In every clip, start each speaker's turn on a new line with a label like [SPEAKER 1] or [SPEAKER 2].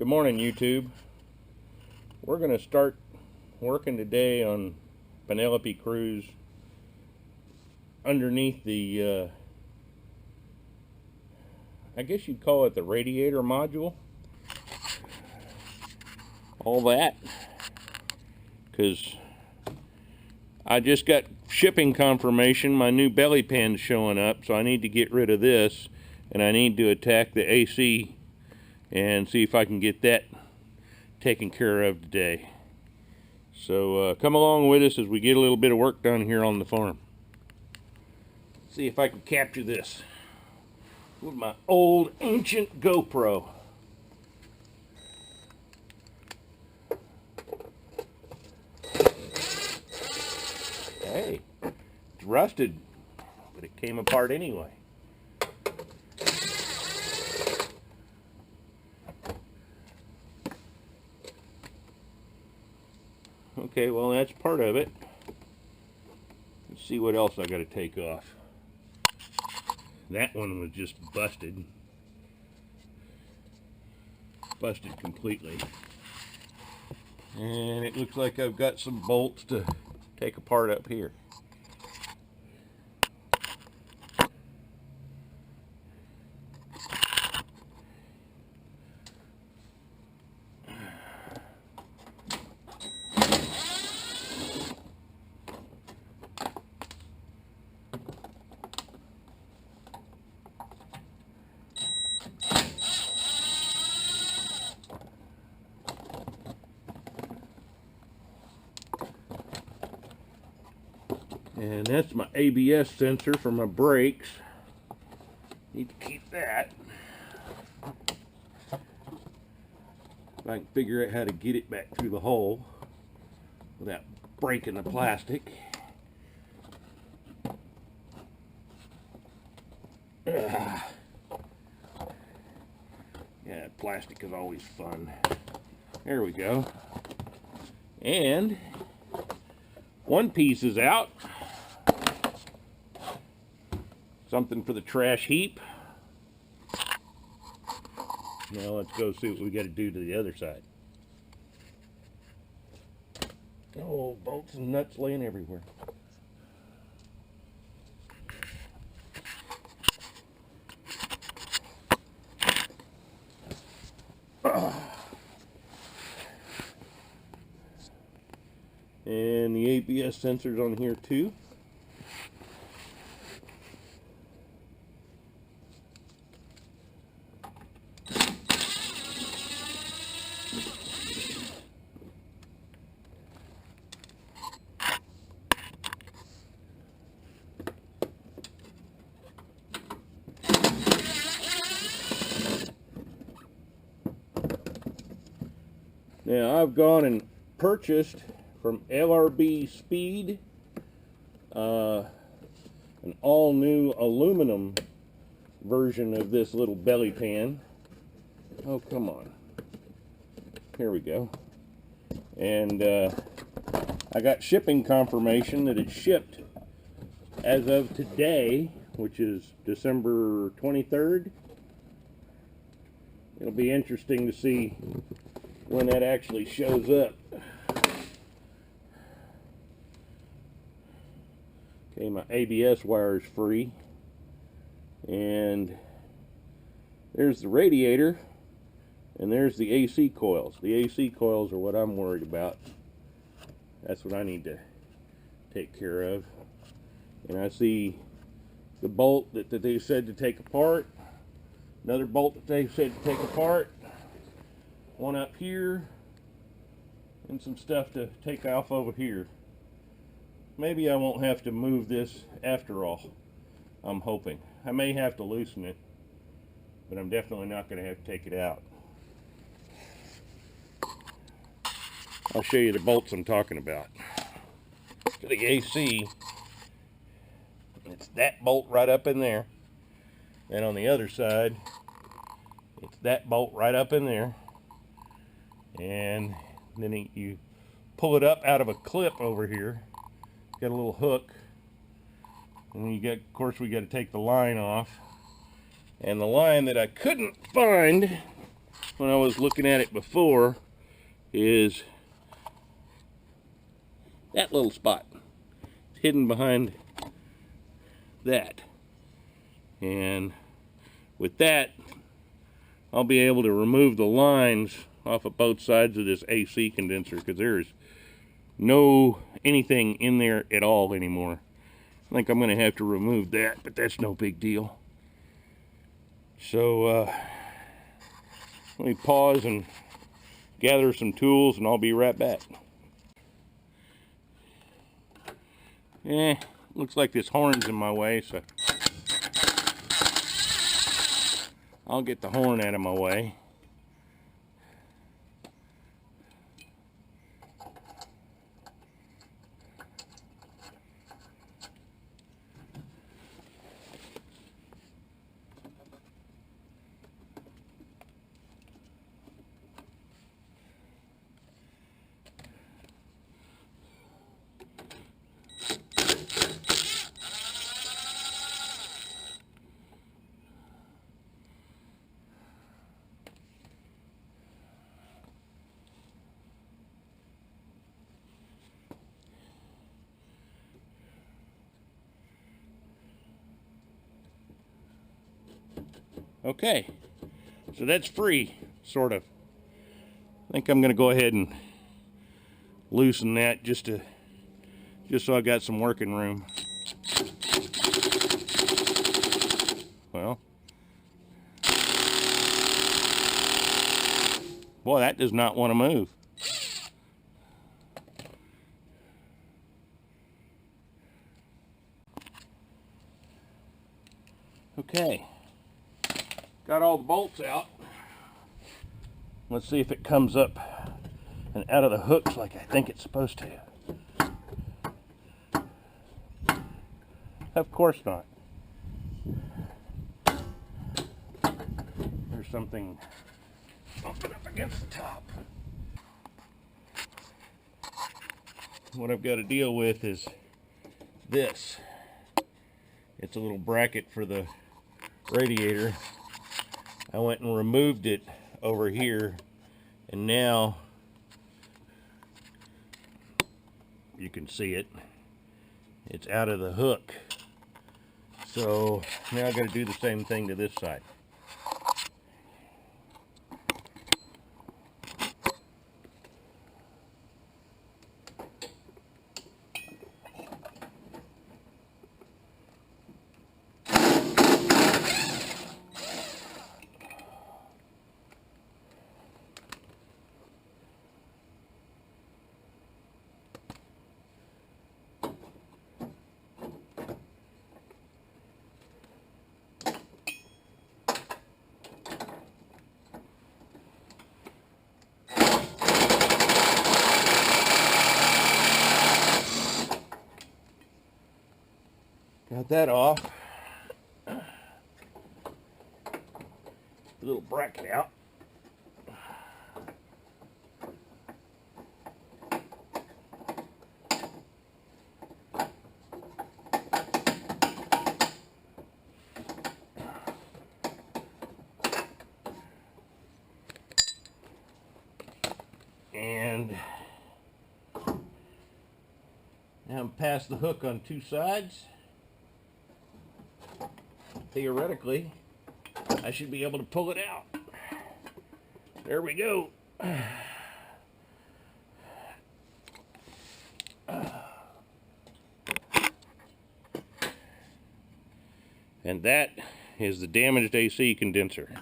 [SPEAKER 1] Good morning, YouTube. We're going to start working today on Penelope Cruz underneath the, I guess you'd call it the radiator module. All that. Because I just got shipping confirmation. My new belly pan's showing up, so I need to get rid of this. And I need to attack the AC and see if I can get that taken care of today. So come along with us as we get a little bit of work done here on the farm. See if I can capture this with my old ancient GoPro. Hey, it's rusted, but it came apart anyway. Okay, well, that's part of it. Let's see what else I got to take off. That one was just busted. Busted completely. And it looks like I've got some bolts to take apart up here. And that's my ABS sensor for my brakes. Need to keep that. If I can figure out how to get it back through the hole without breaking the plastic. Yeah, plastic is always fun. There we go. And one piece is out. Something for the trash heap. Now let's go see what we got to do to the other side. Oh, bolts and nuts laying everywhere. And the ABS sensor's on here too. Now I've gone and purchased from LRB Speed an all-new aluminum version of this little belly pan. Oh, come on. Here we go. And I got shipping confirmation that it shipped as of today, which is December 23rd. It'll be interesting to see when that actually shows up. Okay, my ABS wire is free. And there's the radiator. And there's the AC coils. The AC coils are what I'm worried about. That's what I need to take care of. And I see the bolt that they said to take apart. Another bolt that they said to take apart. One up here. And some stuff to take off over here. Maybe I won't have to move this after all. I'm hoping. I may have to loosen it. But I'm definitely not going to have to take it out. I'll show you the bolts I'm talking about. For the AC, it's that bolt right up in there. And on the other side, it's that bolt right up in there. And then you pull it up out of a clip over here. Got a little hook. And you get, of course, we got to take the line off. And the line that I couldn't find when I was looking at it before is that little spot. It's hidden behind that. And with that, I'll be able to remove the lines off of both sides of this AC condenser, because there's no anything in there at all anymore. I think I'm going to have to remove that, but that's no big deal. So let me pause and gather some tools, and I'll be right back. Looks like this horn's in my way, so I'll get the horn out of my way. Okay, so that's free, sort of. I think I'm going to go ahead and loosen that just so I got some working room. Well, boy, that does not want to move. Okay. Got all the bolts out. Let's see if it comes up and out of the hooks like I think it's supposed to. Of course not. There's something bumping up against the top. What I've got to deal with is this. It's a little bracket for the radiator. I went and removed it over here, and now you can see it. It's out of the hook. So now I've got to do the same thing to this side. Got that off. The little bracket out. And now I'm past the hook on two sides. Theoretically, I should be able to pull it out. There we go. And that is the damaged AC condenser.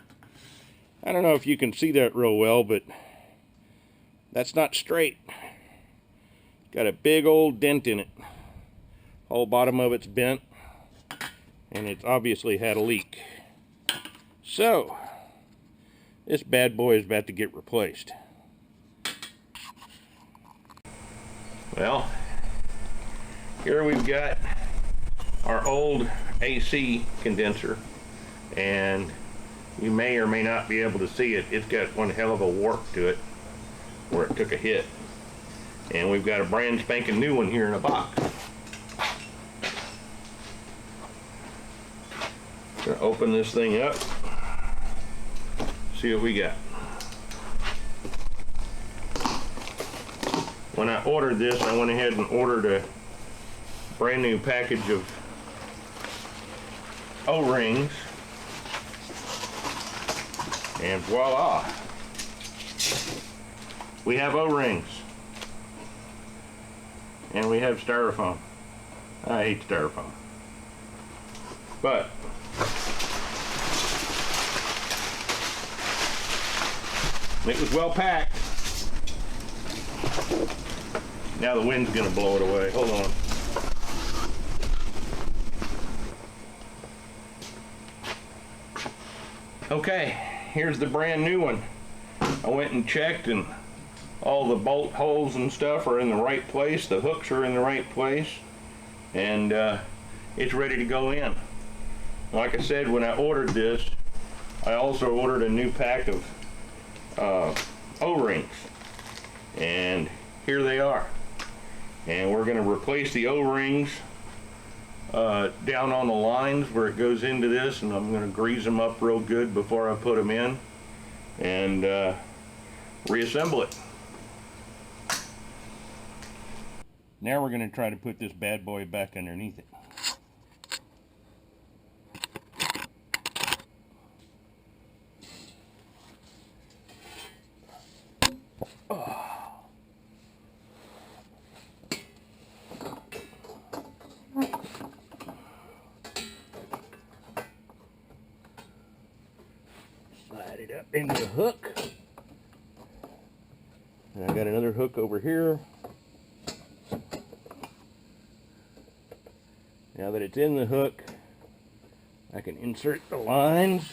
[SPEAKER 1] I don't know if you can see that real well, but that's not straight. Got a big old dent in it. Whole bottom of it's bent, and it's obviously had a leak. So this bad boy is about to get replaced. Well, here we've got our old AC condenser, and you may or may not be able to see it. It's got one hell of a warp to it where it took a hit, and we've got a brand spanking new one here in a box. Gonna open this thing up, see what we got. when I ordered this, I went ahead and ordered a brand new package of O-rings, and voila, we have O-rings, and we have styrofoam. I hate styrofoam, but it was well packed. Now the wind's gonna blow it away. Hold on. Okay, here's the brand new one. I went and checked, and all the bolt holes and stuff are in the right place. The hooks are in the right place, and it's ready to go in. Like I said, when I ordered this, I also ordered a new pack of O-rings, and here they are. And we're going to replace the O-rings down on the lines where it goes into this, and I'm going to grease them up real good before I put them in, and reassemble it. Now we're going to try to put this bad boy back underneath it. Slide it up into the hook. And I got another hook over here. Now that it's in the hook, I can insert the lines,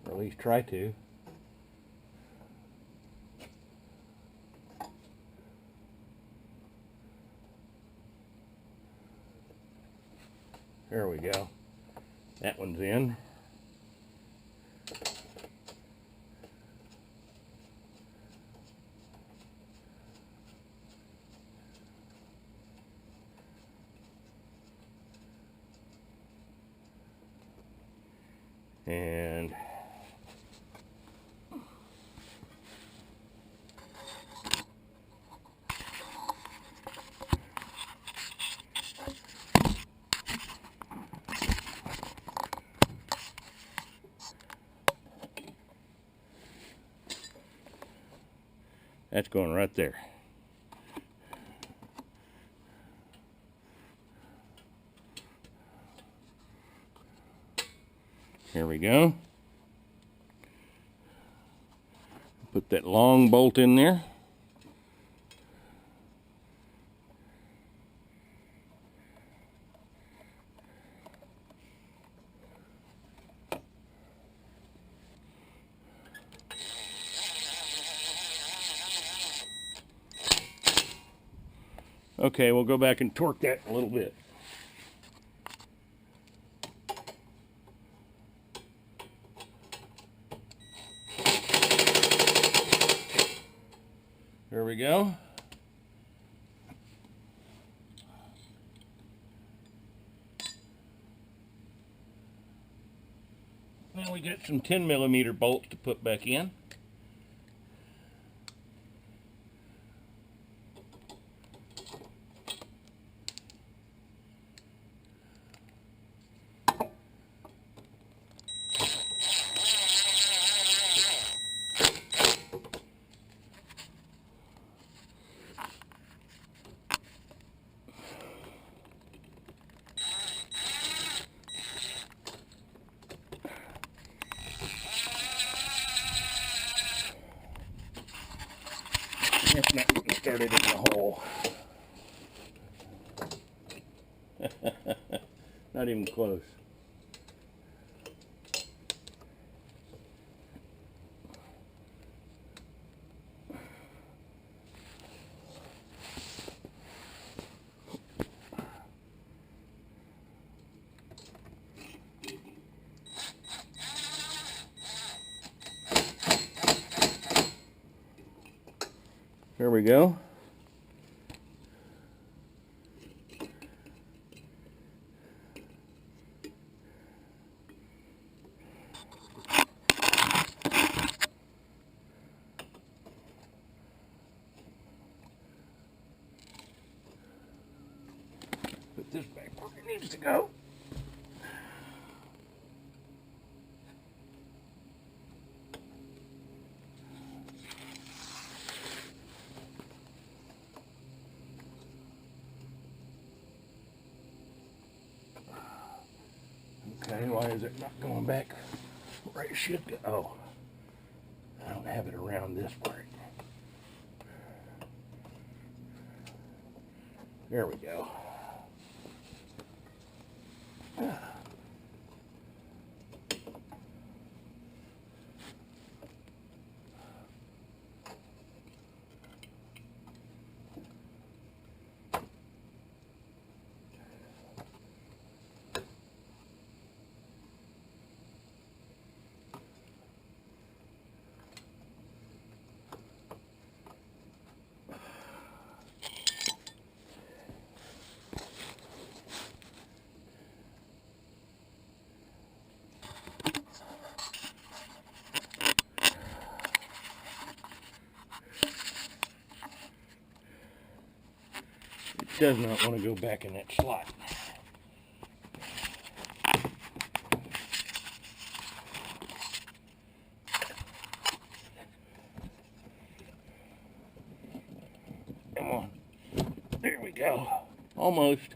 [SPEAKER 1] or at least try to. There we go. That one's in. And that's going right there. Here we go. Put that long bolt in there. Okay, we'll go back and torque that a little bit. There we go. Now we got some 10mm bolts to put back in. It's not started in the hole. Not even close. There we go. put this back where it needs to go. Okay, why is it not going back where it should go? Oh, I don't have it around this part. There we go. Does not want to go back in that slot. Come on. There we go. Almost.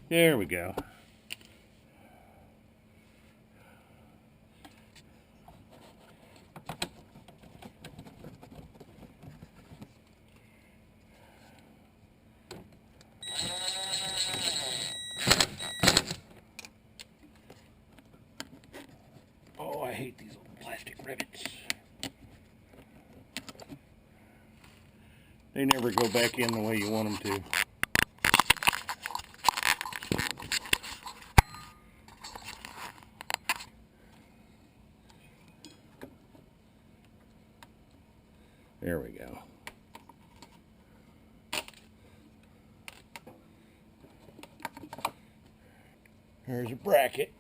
[SPEAKER 1] There we go. Oh, I hate these little plastic rivets. They never go back in the way you want them to. There we go. There's a bracket.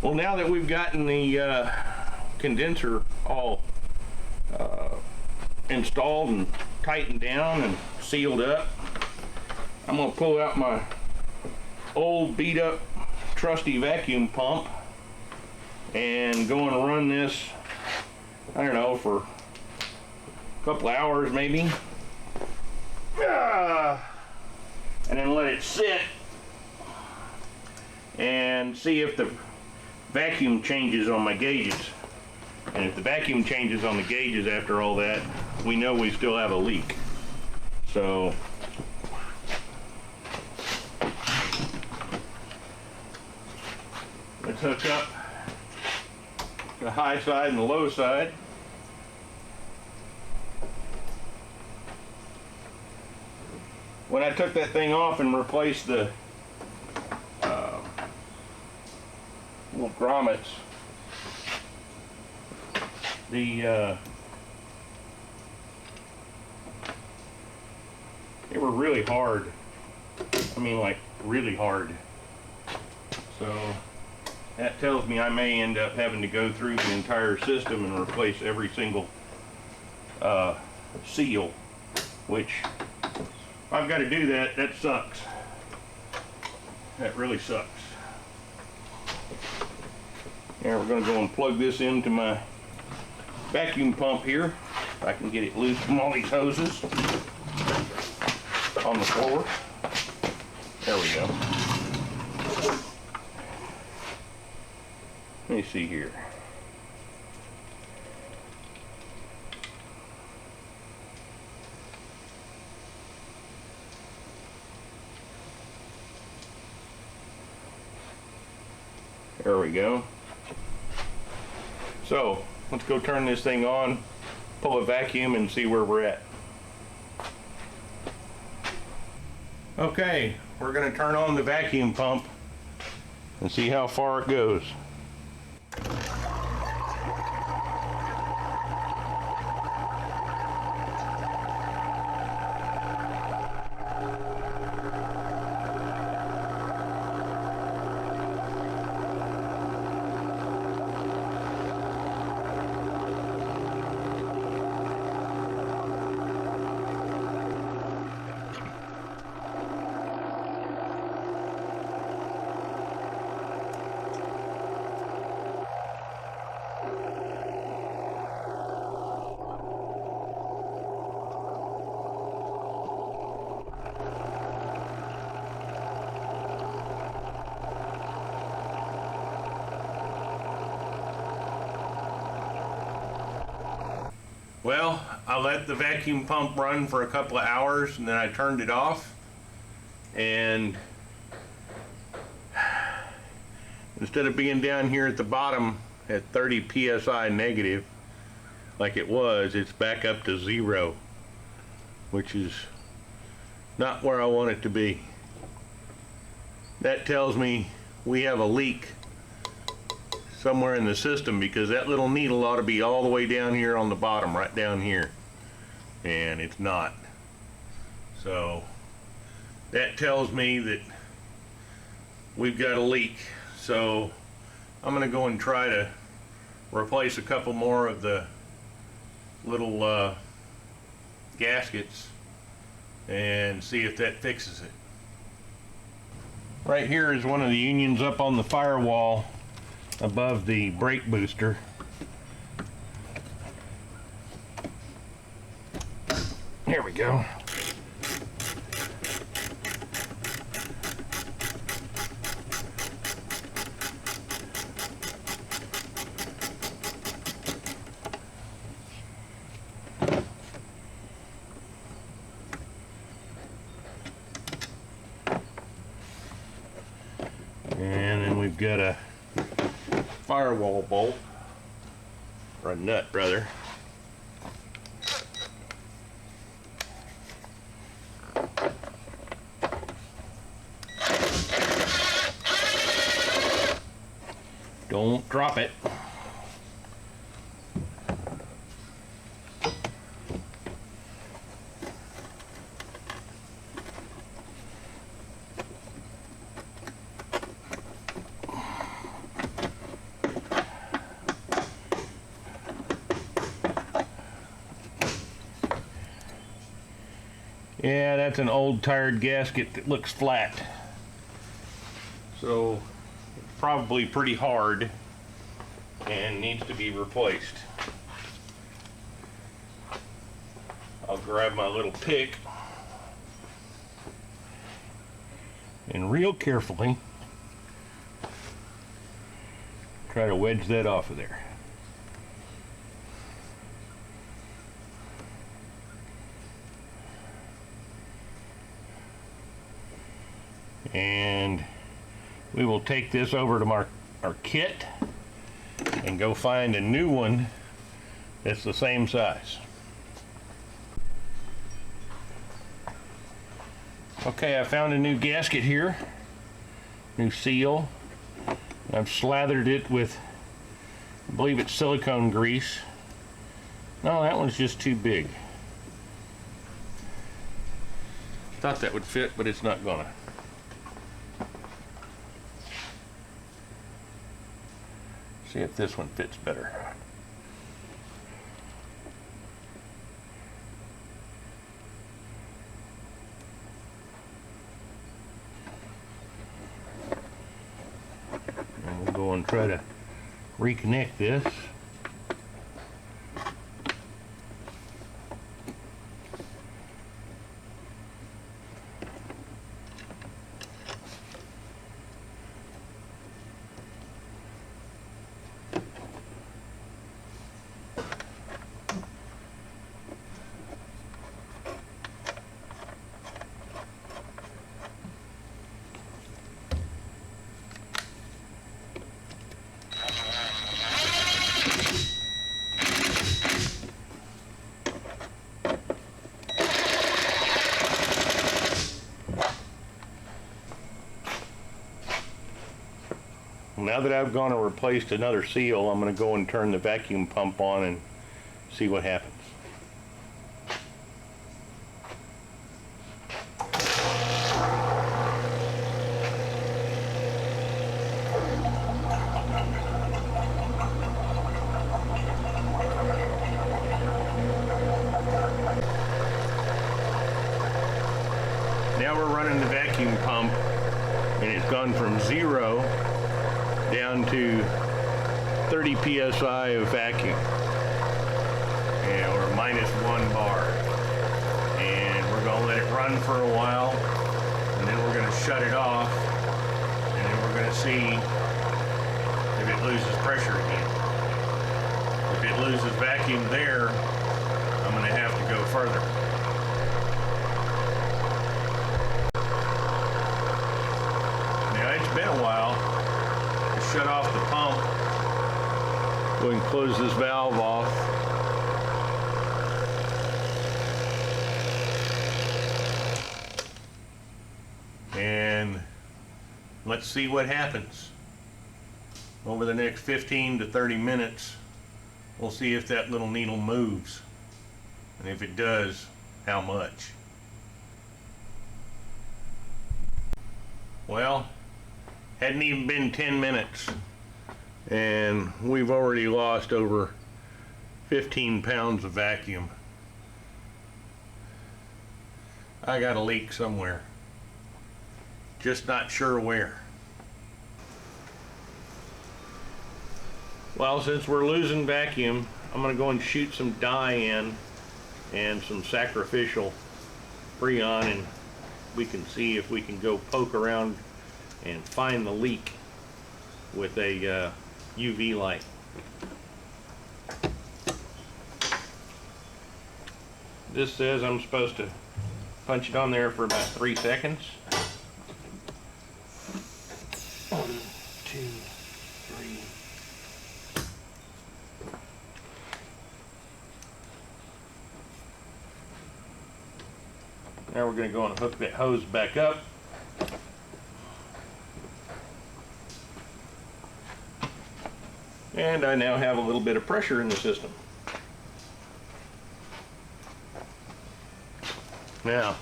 [SPEAKER 1] Well, now that we've gotten the condenser all installed and tightened down and sealed up, I'm going to pull out my old beat up trusty vacuum pump and go and run this, I don't know, for a couple hours maybe, and then let it sit and see if the vacuum changes on my gauges. And if the vacuum changes on the gauges after all that, we know we still have a leak. So let's hook up the high side and the low side. When I took that thing off and replaced the little grommets, they were really hard. I mean, like really hard. So that tells me I may end up having to go through the entire system and replace every single seal, which if I've got to do that, that sucks. That really sucks. Now we're going to go and plug this into my vacuum pump here. If I can get it loose from all these hoses on the floor. There we go. Let me see here. There we go. So let's go turn this thing on, pull a vacuum, and see where we're at. Okay, we're going to turn on the vacuum pump and see how far it goes. Well, I let the vacuum pump run for a couple of hours and then I turned it off, and instead of being down here at the bottom at 30 psi negative like it was, it's back up to 0, which is not where I want it to be. That tells me we have a leak somewhere in the system, because that little needle ought to be all the way down here on the bottom, right down here, and it's not. So that tells me that we've got a leak. So I'm going to go and try to replace a couple more of the little gaskets and see if that fixes it. Right here is one of the unions up on the firewall above the brake booster. There we go. And then we've got a firewall bolt, or a nut rather. Don't drop it. Yeah, that's an old tired gasket that looks flat. So it's probably pretty hard and needs to be replaced. I'll grab my little pick and real carefully try to wedge that off of there. And we will take this over to our kit and go find a new one that's the same size. Okay, I found a new gasket here, new seal. I've slathered it with, I believe it's silicone grease. No, that one's just too big. Thought that would fit, but it's not gonna. See if this one fits better. And we'll go and try to reconnect this. Now that I've gone and replaced another seal, I'm going to go and turn the vacuum pump on and see what happens. Now we're running the vacuum pump and it's gone from 0 down to 30 psi of vacuum, and or -1 bar, and we're going to let it run for a while, and then we're going to shut it off, and then we're going to see if it loses pressure again. If it loses vacuum there, I'm going to have to go further. Now it's been a while. Shut off the pump. Go and close this valve off. And let's see what happens. Over the next 15 to 30 minutes, we'll see if that little needle moves. And if it does, how much. Well, hadn't even been 10 minutes and we've already lost over 15 pounds of vacuum. I got a leak somewhere, just not sure where. Well, since we're losing vacuum, I'm going to go and shoot some dye in and some sacrificial Freon, and we can see if we can go poke around and find the leak with a UV light. This says I'm supposed to punch it on there for about 3 seconds. 1, 2, 3. Now we're going to go and hook that hose back up. And I now have a little bit of pressure in the system. Now,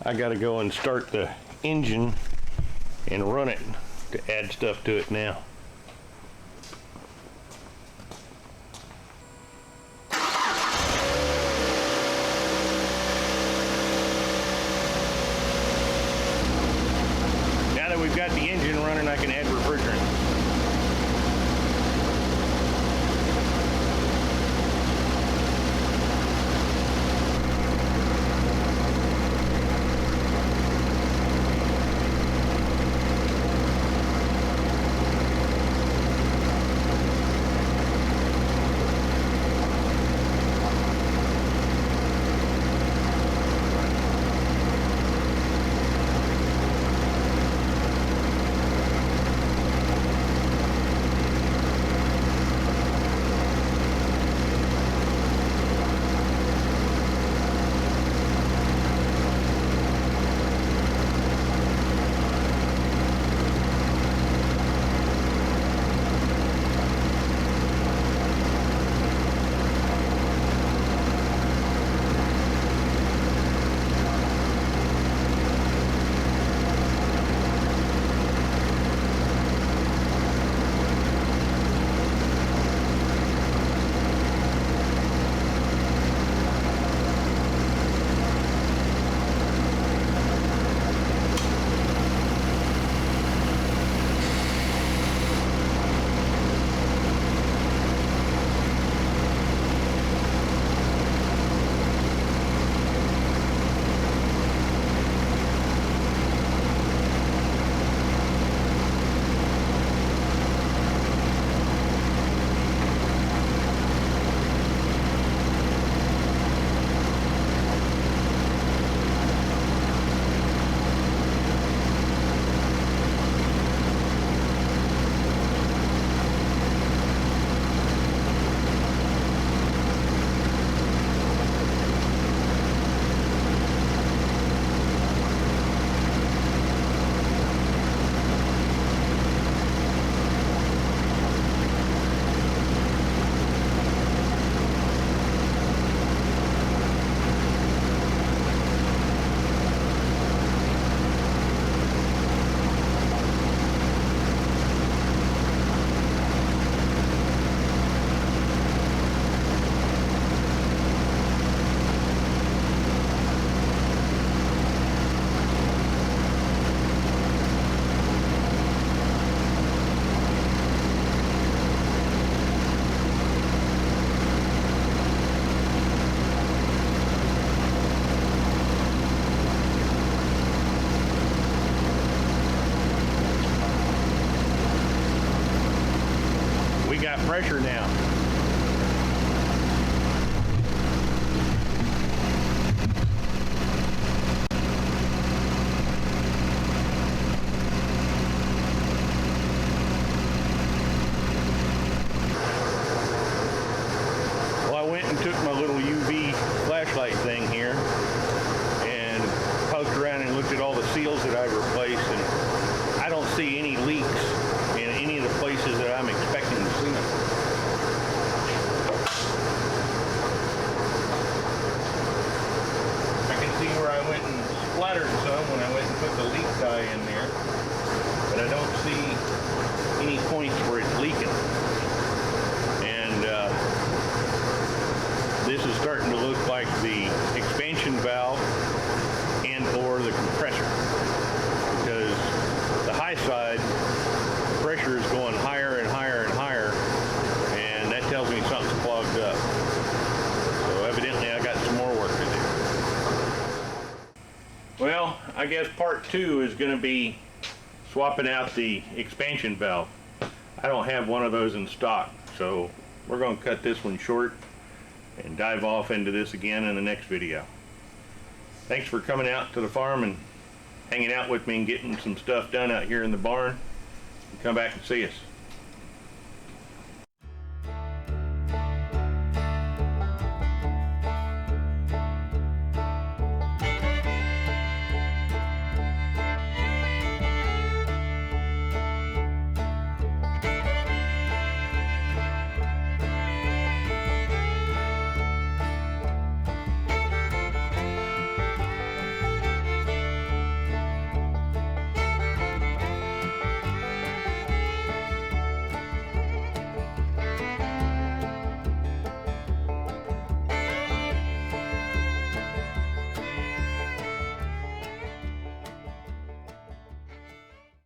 [SPEAKER 1] I got to go and start the engine and run it to add stuff to it now. Now that we've got the engine running, I can add refrigerant. pressure now. Well, I went and took my little UV flashlight thing here and poked around and looked at all the seals that I've replaced, and I don't see any leaks in any of the places that I'm expecting to see them. I can see where I went and splattered some when I went and put the leak dye in there, but I don't see any points where it's leaking. And this is starting to look like the expansion valve and or the compressor, because the high side pressure is going higher and higher and higher, and that tells me something's clogged up. So evidently I got some more work to do. Well, I guess part 2 is going to be swapping out the expansion valve. I don't have one of those in stock, so we're going to cut this one short and dive off into this again in the next video. Thanks for coming out to the farm and hanging out with me and getting some stuff done out here in the barn. Come back and see us.